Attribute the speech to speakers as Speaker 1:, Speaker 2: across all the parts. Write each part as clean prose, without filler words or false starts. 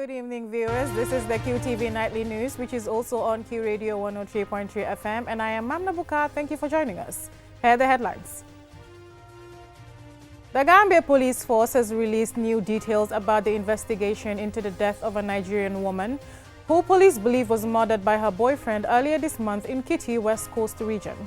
Speaker 1: Good evening, viewers. This is the QTV Nightly News, which is also on Q Radio 103.3 FM, and I am Mamna Bukar. Thank you for joining us. Here are the headlines. The Gambia Police Force has released new details about the investigation into the death of a Nigerian woman who police believe was murdered by her boyfriend earlier this month in Kitty, West Coast region.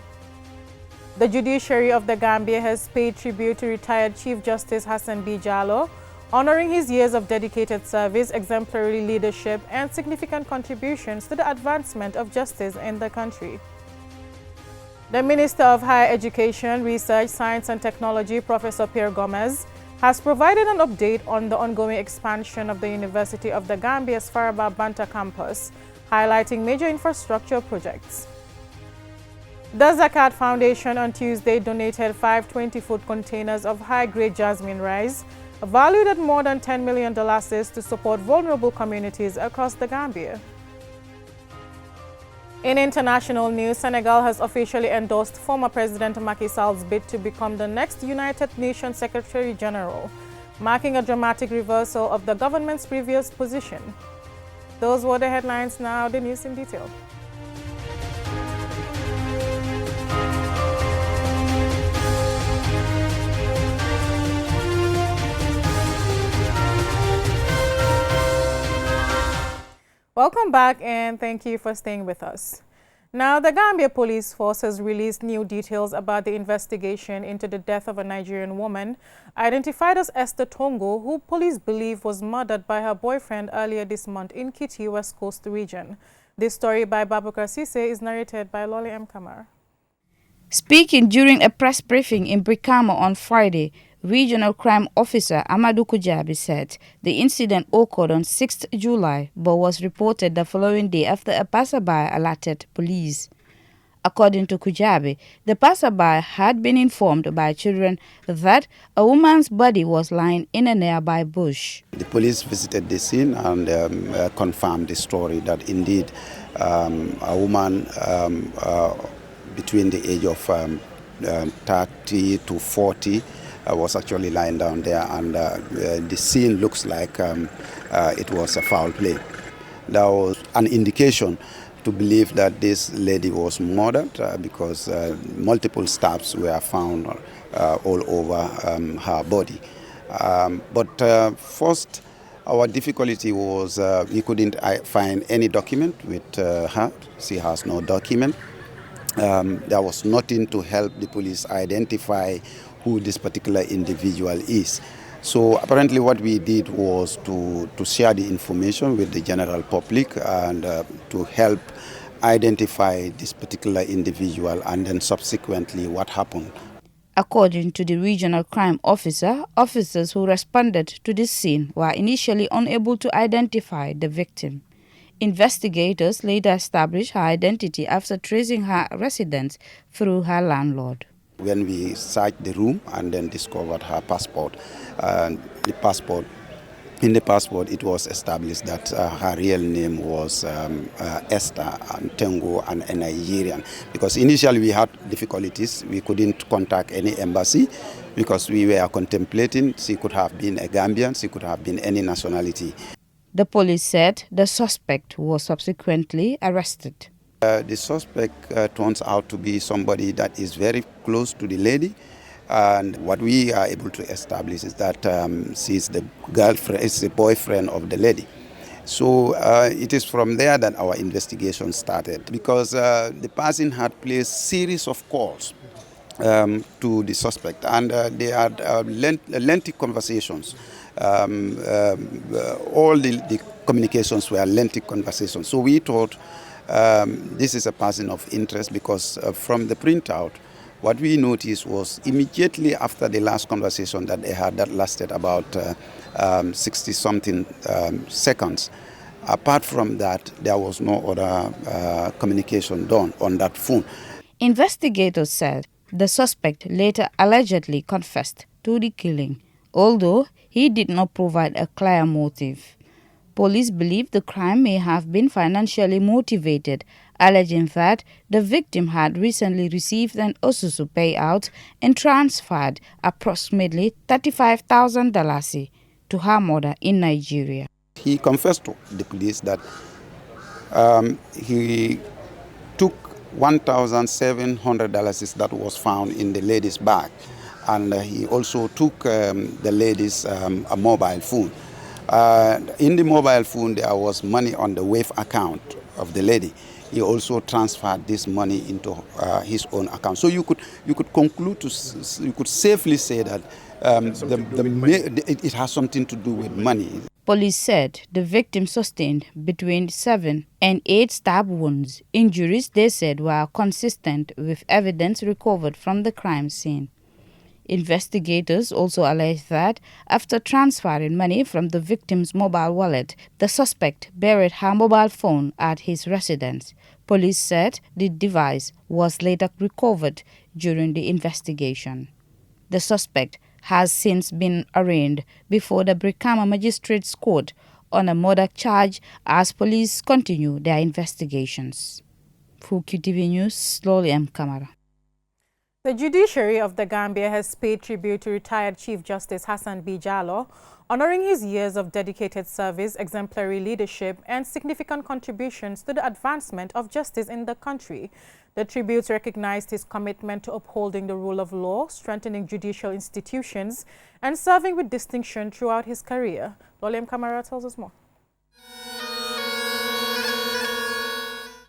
Speaker 1: The judiciary of the Gambia has paid tribute to retired Chief Justice Hassan B. Jallow, honoring his years of dedicated service, exemplary leadership, and significant contributions to the advancement of justice in the country. The Minister of Higher Education, Research, Science and Technology, Professor Pierre Gomez, has provided an update on the ongoing expansion of the University of the Gambia's Faraba Banta campus, highlighting major infrastructure projects. The Zakat Foundation on Tuesday donated 5 20-foot containers of high-grade jasmine rice, valued at more than $10 million, to support vulnerable communities across the Gambia. In international news, Senegal has officially endorsed former President Macky Sall's bid to become the next United Nations Secretary General, marking a dramatic reversal of the government's previous position. Those were the headlines. Now the news in detail. Welcome back and thank you for staying with us. Now, the Gambia Police Force has released new details about the investigation into the death of a Nigerian woman identified as Esther Tongo, who police believe was murdered by her boyfriend earlier this month in Kitty, West Coast region. This story by Babukar Sise is narrated by Loli M. Kamara.
Speaker 2: Speaking during a press briefing in Brikama on Friday, Regional Crime Officer Amadou Kujabi said the incident occurred on 6th July but was reported the following day after a passerby alerted police. According to Kujabi, the passerby had been informed by children that a woman's body was lying in a nearby bush.
Speaker 3: The police visited the scene and confirmed the story that indeed a woman between the age of 30 to 40 was actually lying down there, and the scene looks like it was a foul play. There was an indication to believe that this lady was murdered because multiple stabs were found all over her body. But first, our difficulty was we couldn't find any document with her. She has no document. There was nothing to help the police identify who this particular individual is. So apparently what we did was to share the information with the general public and to help identify this particular individual and then subsequently what happened.
Speaker 2: According to the regional crime officer, officers who responded to this scene were initially unable to identify the victim. Investigators later established her identity after tracing her residence through her landlord.
Speaker 3: When we searched the room and then discovered her passport, in the passport it was established that her real name was Esther Tongo and a Nigerian. Because initially we had difficulties, we couldn't contact any embassy because we were contemplating she could have been a Gambian, she could have been any nationality.
Speaker 2: The police said the suspect was subsequently arrested.
Speaker 3: The suspect turns out to be somebody that is very close to the lady, and what we are able to establish is that she's the girlfriend, is the boyfriend of the lady. So it is from there that our investigation started, because the person had placed series of calls to the suspect, and they had lengthy conversations. All the communications were lengthy conversations. So we thought this is a person of interest because from the printout, what we noticed was immediately after the last conversation that they had that lasted about 60-something seconds. Apart from that, there was no other communication done on that phone.
Speaker 2: Investigators said the suspect later allegedly confessed to the killing, although he did not provide a clear motive. Police believe the crime may have been financially motivated, alleging that the victim had recently received an Osusu payout and transferred approximately $35,000 to her mother in Nigeria.
Speaker 3: he confessed to the police that he took $1,700 that was found in the lady's bag, and he also took the lady's a mobile phone. In the mobile phone, there was money on the Wave account of the lady. He also transferred this money into his own account. So you could conclude you could safely say that it has something to do with money.
Speaker 2: Police said the victim sustained between 7 and 8 stab wounds. Injuries, they said, were consistent with evidence recovered from the crime scene. Investigators also alleged that after transferring money from the victim's mobile wallet, the suspect buried her mobile phone at his residence. Police said the device was later recovered during the investigation. The suspect has since been arraigned before the Brikama Magistrates Court on a murder charge as police continue their investigations. For QTV News, Loli M. Kamara.
Speaker 1: The judiciary of the Gambia has paid tribute to retired Chief Justice Hassan B. Jallow, honoring his years of dedicated service, exemplary leadership, and significant contributions to the advancement of justice in the country. The tributes recognized his commitment to upholding the rule of law, strengthening judicial institutions, and serving with distinction throughout his career. Lolem Kamara tells us more.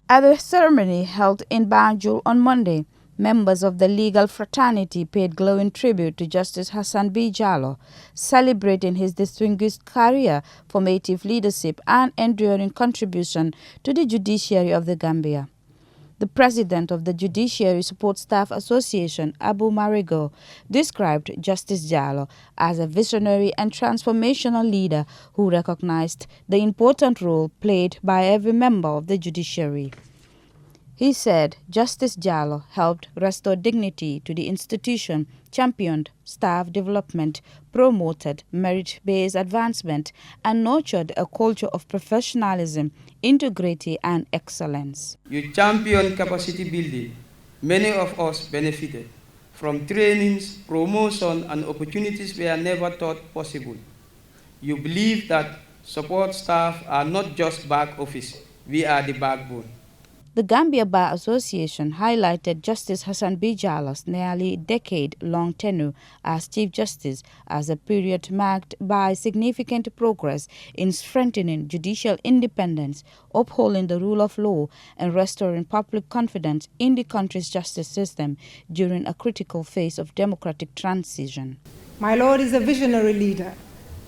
Speaker 2: At a ceremony held in Banjul on Monday, members of the legal fraternity paid glowing tribute to Justice Hassan B. Jallow, celebrating his distinguished career, formative leadership, and enduring contribution to the judiciary of the Gambia. The president of the Judiciary Support Staff Association, Abu Marigo, described Justice Jallow as a visionary and transformational leader who recognized the important role played by every member of the judiciary. He said Justice Jallow helped restore dignity to the institution, championed staff development, promoted merit-based advancement, and nurtured a culture of professionalism, integrity, and excellence.
Speaker 4: You championed capacity building. Many of us benefited from trainings, promotion, and opportunities we had never thought possible. You believe that support staff are not just back office, we are the backbone.
Speaker 2: The Gambia Bar Association highlighted Justice Hassan B. Jallow's nearly decade-long tenure as Chief Justice as a period marked by significant progress in strengthening judicial independence, upholding the rule of law, and restoring public confidence in the country's justice system during a critical phase of democratic transition.
Speaker 5: My Lord is a visionary leader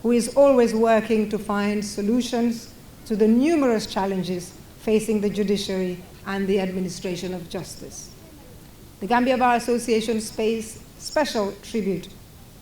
Speaker 5: who is always working to find solutions to the numerous challenges facing the judiciary and the administration of justice. The Gambia Bar Association pays special tribute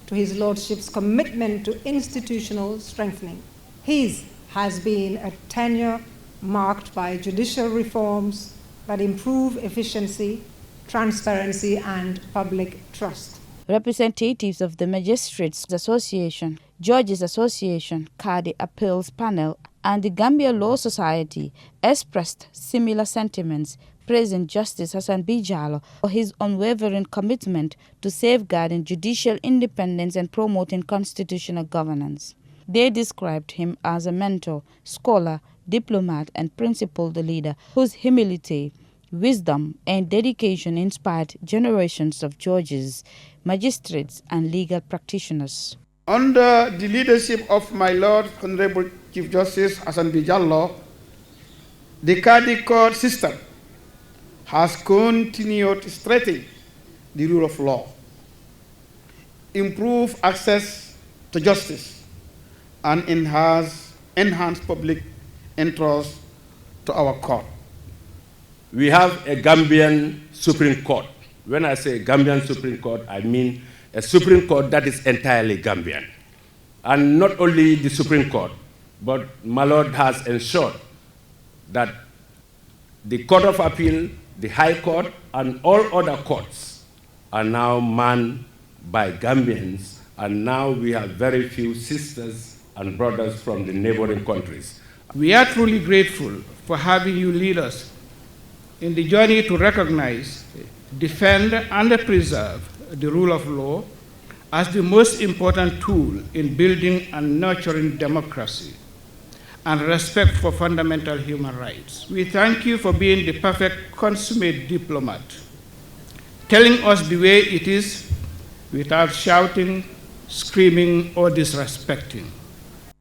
Speaker 5: to His Lordship's commitment to institutional strengthening. His has been a tenure marked by judicial reforms that improve efficiency, transparency, and public trust.
Speaker 2: Representatives of the Magistrates Association, Judges Association, Kadi Appeals Panel, and the Gambia Law Society expressed similar sentiments, praising Justice Hassan B. Jallow for his unwavering commitment to safeguarding judicial independence and promoting constitutional governance. They described him as a mentor, scholar, diplomat, and principled leader whose humility, wisdom, and dedication inspired generations of judges, magistrates, and legal practitioners.
Speaker 6: Under the leadership of my Lord Honorable Chief Justice Hassan B. Jallow, the Kadi court system has continued to strengthen the rule of law, improve access to justice, and enhance public interest to our court.
Speaker 7: We have a Gambian Supreme Court. When I say Gambian Supreme Court, I mean a Supreme Court that is entirely Gambian. And not only the Supreme Court, but my Lord has ensured that the Court of Appeal, the High Court, and all other courts are now manned by Gambians, and now we have very few sisters and brothers from the neighboring countries.
Speaker 6: We are truly grateful for having you lead us in the journey to recognize, defend, and preserve the rule of law as the most important tool in building and nurturing democracy, and respect for fundamental human rights. We thank you for being the perfect consummate diplomat, telling us the way it is without shouting, screaming, or disrespecting.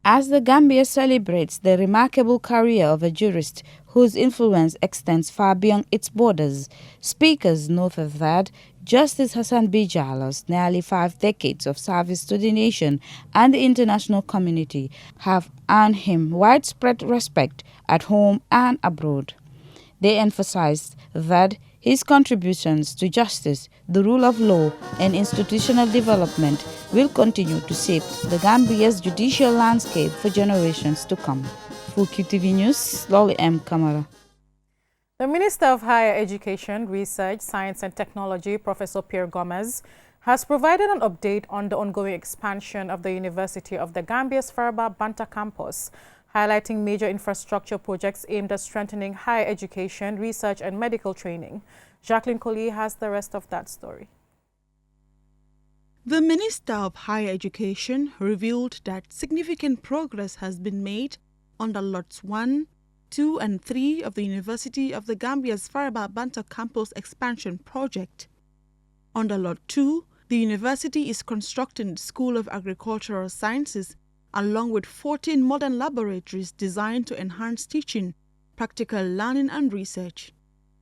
Speaker 2: As the Gambia celebrates the remarkable career of a jurist whose influence extends far beyond its borders, speakers noted that Justice Hassan B. Jallo's nearly 5 decades of service to the nation and the international community have earned him widespread respect at home and abroad. They emphasized that his contributions to justice, the rule of law, and institutional development will continue to shape the Gambia's judicial landscape for generations to come. For QTV News, Lolly M. Kamara.
Speaker 1: The Minister of Higher Education, Research, Science and Technology, Professor Pierre Gomez, has provided an update on the ongoing expansion of the University of the Gambia's Faraba Banta campus, highlighting major infrastructure projects aimed at strengthening higher education, research and medical training. Jacqueline Collie has the rest of that story.
Speaker 8: The Minister of Higher Education revealed that significant progress has been made on the Lots 1, 2 and 3 of the University of the Gambia's Faraba Banta campus expansion project. On the Lot 2, the university is constructing the School of Agricultural Sciences along with 14 modern laboratories designed to enhance teaching, practical learning and research.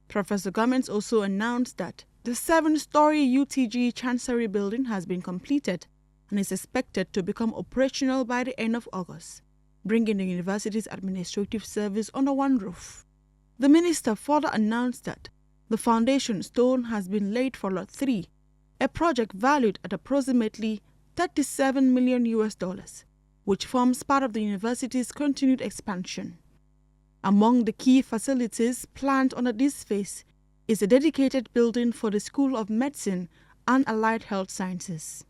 Speaker 8: Professor Gomez also announced that the 7-story UTG Chancery building has been completed and is expected to become operational by the end of August, bringing the university's administrative service under one roof. The minister further announced that the foundation stone has been laid for Lot 3, a project valued at approximately $37 million, which forms part of the university's continued expansion. Among the key facilities planned under this phase is a dedicated building for the School of Medicine and Allied Health Sciences.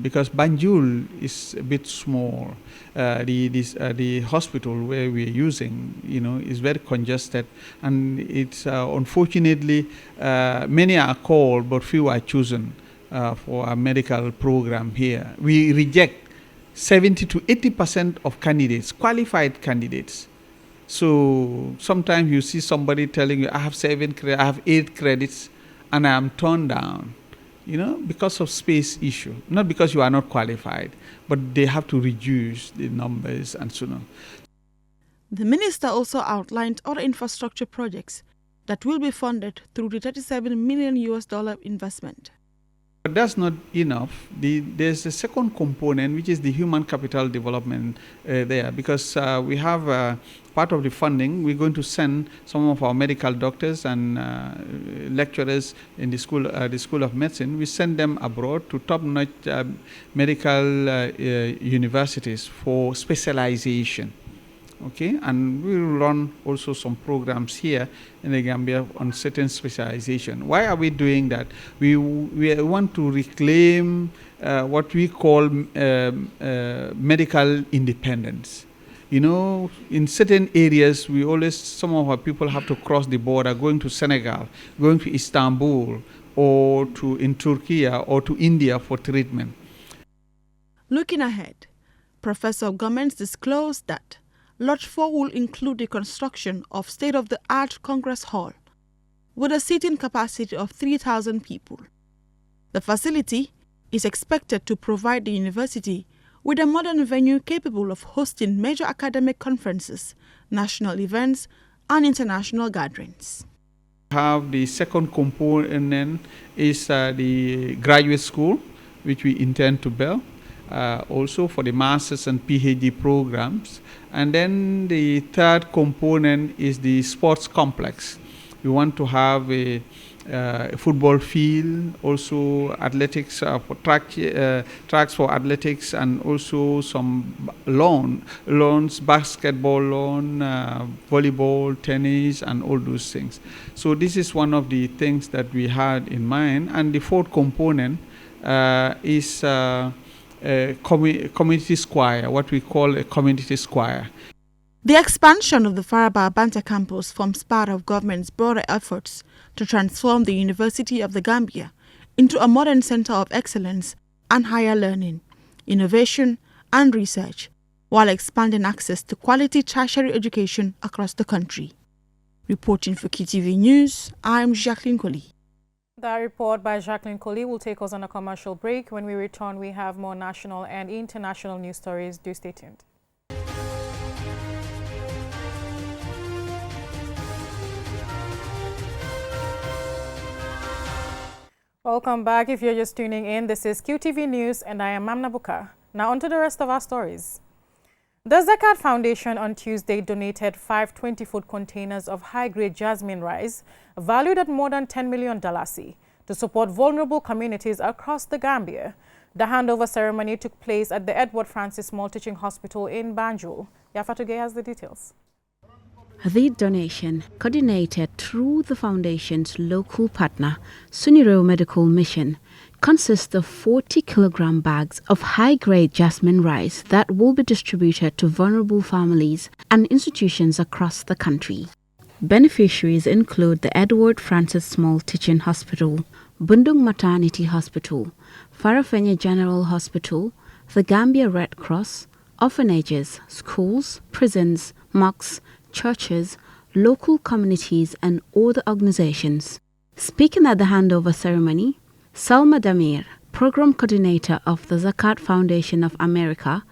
Speaker 6: Because Banjul is a bit small, the hospital where we're using, is very congested, and it's unfortunately many are called but few are chosen for a medical program here. We reject 70 to 80% of candidates, qualified candidates. So sometimes you see somebody telling you, I have 8 credits, and I am turned down, because of space issue. Not because you are not qualified, but they have to reduce the numbers and so on.
Speaker 8: The minister also outlined other infrastructure projects that will be funded through the $37 million investment.
Speaker 6: But that's not enough. There's a second component, which is the human capital development there, because we have part of the funding. We're going to send some of our medical doctors and lecturers in the School of Medicine. We send them abroad to top-notch medical universities for specialization. Okay, and we will run also some programs here in the Gambia on certain specialization. Why are we doing that? We want to reclaim what we call medical independence. In certain areas, some of our people have to cross the border, going to Senegal, going to Istanbul, or in Turkey or to India for treatment.
Speaker 8: Looking ahead, Professor Gomez disclosed that Lot 4 will include the construction of state-of-the-art Congress Hall with a seating capacity of 3,000 people. The facility is expected to provide the university with a modern venue capable of hosting major academic conferences, national events, and international gatherings.
Speaker 6: The second component is the graduate school, which we intend to build. Also for the master's and PhD programs. And then the third component is the sports complex. We want to have a football field, also athletics for tracks for athletics, and also some lawns, basketball lawn, volleyball, tennis, and all those things. So this is one of the things that we had in mind. And the fourth component is community square, what we call a community square.
Speaker 8: The expansion of the Faraba Banta campus forms part of government's broader efforts to transform the University of the Gambia into a modern center of excellence and higher learning, innovation, and research, while expanding access to quality tertiary education across the country. Reporting for QTV News, I'm Jacqueline Coley.
Speaker 1: That report by Jacqueline Coley will take us on a commercial break. When we return, we have more national and international news stories. Do stay tuned. Welcome back. If you're just tuning in, this is QTV News and I am Mamna Buka. Now on to the rest of our stories. The Zakat Foundation on Tuesday donated 5 20-foot containers of high-grade jasmine rice valued at more than $10 million to support vulnerable communities across the Gambia. The handover ceremony took place at the Edward Francis Small Teaching Hospital in Banjul. Yafatugay has the details.
Speaker 9: The donation, coordinated through the foundation's local partner, Suniro Medical Mission, consists of 40-kilogram bags of high-grade jasmine rice that will be distributed to vulnerable families and institutions across the country. Beneficiaries include the Edward Francis Small Teaching Hospital, Bundung Maternity Hospital, Farafenni General Hospital, the Gambia Red Cross, orphanages, schools, prisons, mosques, churches, local communities and other organizations. Speaking at the handover ceremony, Salma Damir, Program Coordinator of the Zakat Foundation of America,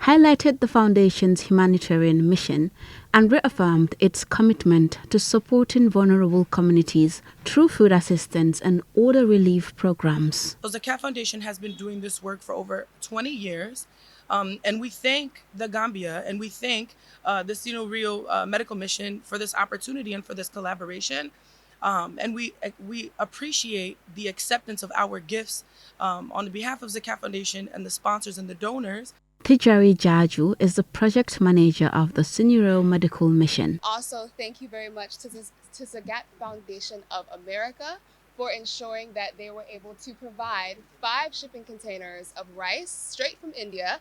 Speaker 9: highlighted the foundation's humanitarian mission and reaffirmed its commitment to supporting vulnerable communities through food assistance and other relief programs.
Speaker 10: The Zakat Foundation has been doing this work for over 20 years. And we thank the Gambia and we thank the Rio Medical Mission for this opportunity and for this collaboration. And we appreciate the acceptance of our gifts on behalf of Zakat Foundation and the sponsors and the donors.
Speaker 9: Tijari Jaju is the project manager of the Suniro Medical Mission.
Speaker 11: Also, thank you very much to Zakat Foundation of America for ensuring that they were able to provide 5 shipping containers of rice straight from India,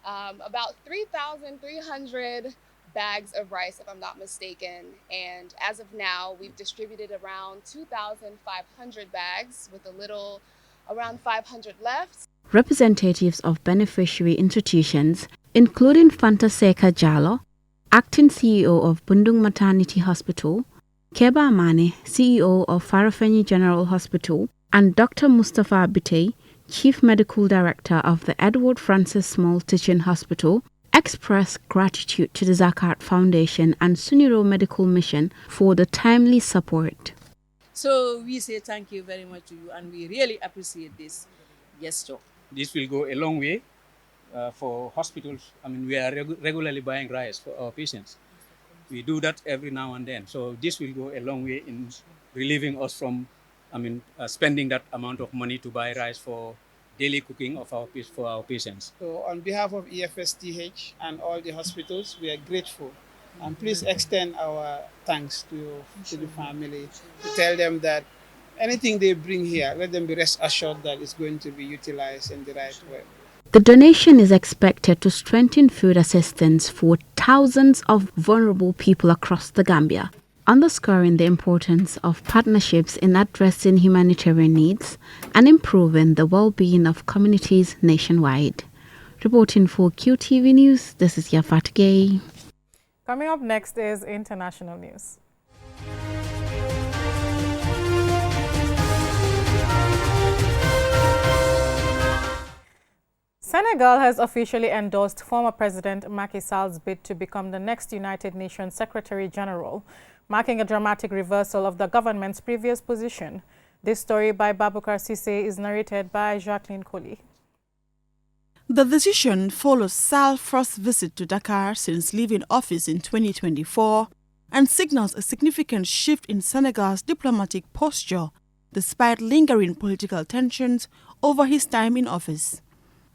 Speaker 11: about 3,300 bags of rice, if I'm not mistaken. And as of now, we've distributed around 2,500 bags with around 500 left.
Speaker 9: Representatives of beneficiary institutions, including Fantaseka Jalo, acting CEO of Bundung Maternity Hospital, Keba Amane, CEO of Farafenni General Hospital, and Dr. Mustafa Bitey, Chief Medical Director of the Edward Francis Small Teaching Hospital, expressed gratitude to the Zakat Foundation and Suniro Medical Mission for the timely support.
Speaker 12: So we say thank you very much to you and we really appreciate this gesture.
Speaker 13: This will go a long way for hospitals. I mean, we are regularly buying rice for our patients. We do that every now and then. So this will go a long way in relieving us from, spending that amount of money to buy rice for daily cooking for our patients.
Speaker 6: So on behalf of EFSTH and all the hospitals, we are grateful. And please extend our thanks to the family, to tell them that anything they bring here, let them be rest assured that it's going to be utilized in the right way.
Speaker 9: The donation is expected to strengthen food assistance for thousands of vulnerable people across the Gambia, underscoring the importance of partnerships in addressing humanitarian needs and improving the well-being of communities nationwide. Reporting for QTV News, this is Yafat Gay.
Speaker 1: Coming up next is international news. Senegal has officially endorsed former President Macky Sall's bid to become the next United Nations Secretary General, marking a dramatic reversal of the government's previous position. This story by Babukar Sise is narrated by Jacqueline Coley.
Speaker 8: The decision follows Sall's first visit to Dakar since leaving office in 2024 and signals a significant shift in Senegal's diplomatic posture despite lingering political tensions over his time in office.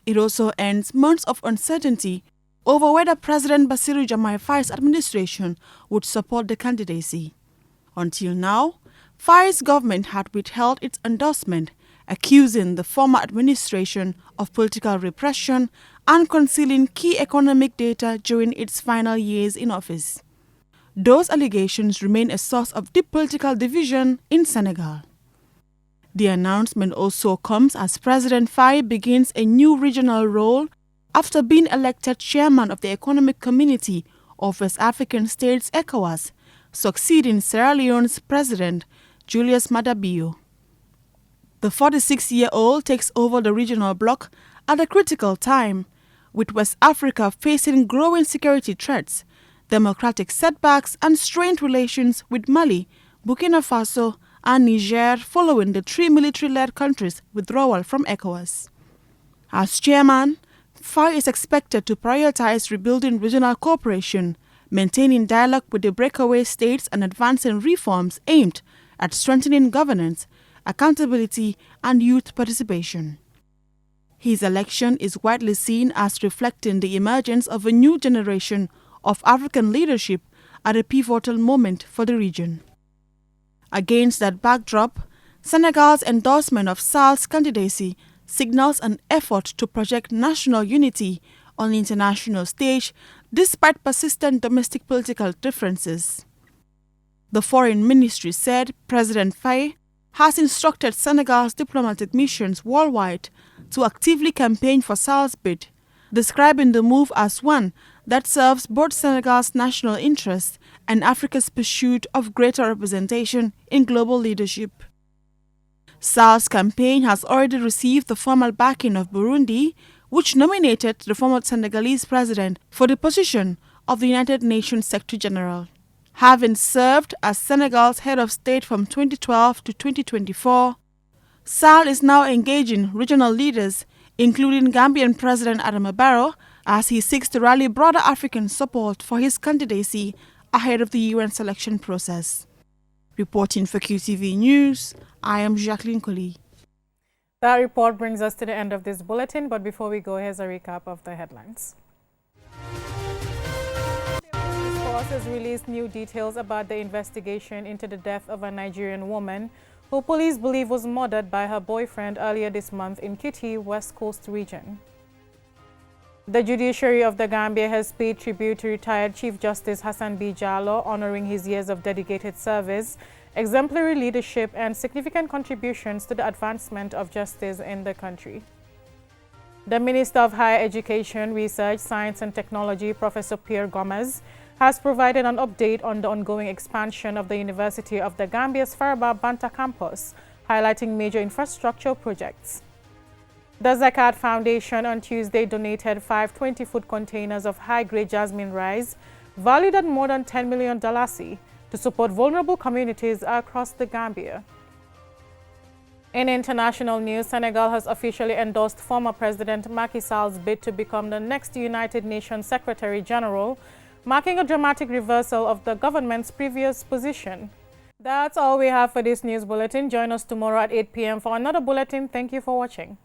Speaker 8: It also ends months of uncertainty over whether President Bassirou Diomaye Faye's administration would support the candidacy. Until now, Faye's government had withheld its endorsement, accusing the former administration of political repression and concealing key economic data during its final years in office. Those allegations remain a source of deep political division in Senegal. The announcement also comes as President Faye begins a new regional role after being elected chairman of the Economic Community of West African States ECOWAS, succeeding Sierra Leone's president Julius Maada Bio. The 46-year-old takes over the regional bloc at a critical time, with West Africa facing growing security threats, democratic setbacks and strained relations with Mali, Burkina Faso and Niger following the three military-led countries' withdrawal from ECOWAS. As chairman, Faye is expected to prioritize rebuilding regional cooperation, maintaining dialogue with the breakaway states and advancing reforms aimed at strengthening governance, accountability and youth participation. His election is widely seen as reflecting the emergence of a new generation of African leadership at a pivotal moment for the region. Against that backdrop, Senegal's endorsement of Sall's candidacy signals an effort to project national unity on the international stage despite persistent domestic political differences. The Foreign Ministry said President Faye has instructed Senegal's diplomatic missions worldwide to actively campaign for Sall's bid, describing the move as one that serves both Senegal's national interests and Africa's pursuit of greater representation in global leadership. Sall's campaign has already received the formal backing of Burundi, which nominated the former Senegalese president for the position of the United Nations Secretary General. Having served as Senegal's head of state from 2012 to 2024, Sall is now engaging regional leaders, including Gambian President Adama Barrow, as he seeks to rally broader African support for his candidacy ahead of the UN selection process. Reporting for QTV News, I am Jacqueline Collie.
Speaker 1: That report brings us to the end of this bulletin, but before we go, here's a recap of the headlines. Forces released new details about the investigation into the death of a Nigerian woman who police believe was murdered by her boyfriend earlier this month in Kitty, West Coast region. The judiciary of the Gambia has paid tribute to retired Chief Justice Hassan B. Jallow, honoring his years of dedicated service, exemplary leadership, and significant contributions to the advancement of justice in the country. The Minister of Higher Education, Research, Science and Technology, Professor Pierre Gomez, has provided an update on the ongoing expansion of the University of the Gambia's Faraba Banta campus, highlighting major infrastructure projects. The Zakat Foundation on Tuesday donated 5 20-foot containers of high-grade jasmine rice, valued at more than $10 million, to support vulnerable communities across the Gambia. In international news, Senegal has officially endorsed former President Macky Sall's bid to become the next United Nations Secretary General, marking a dramatic reversal of the government's previous position. That's all we have for this news bulletin. Join us tomorrow at 8 p.m. for another bulletin. Thank you for watching.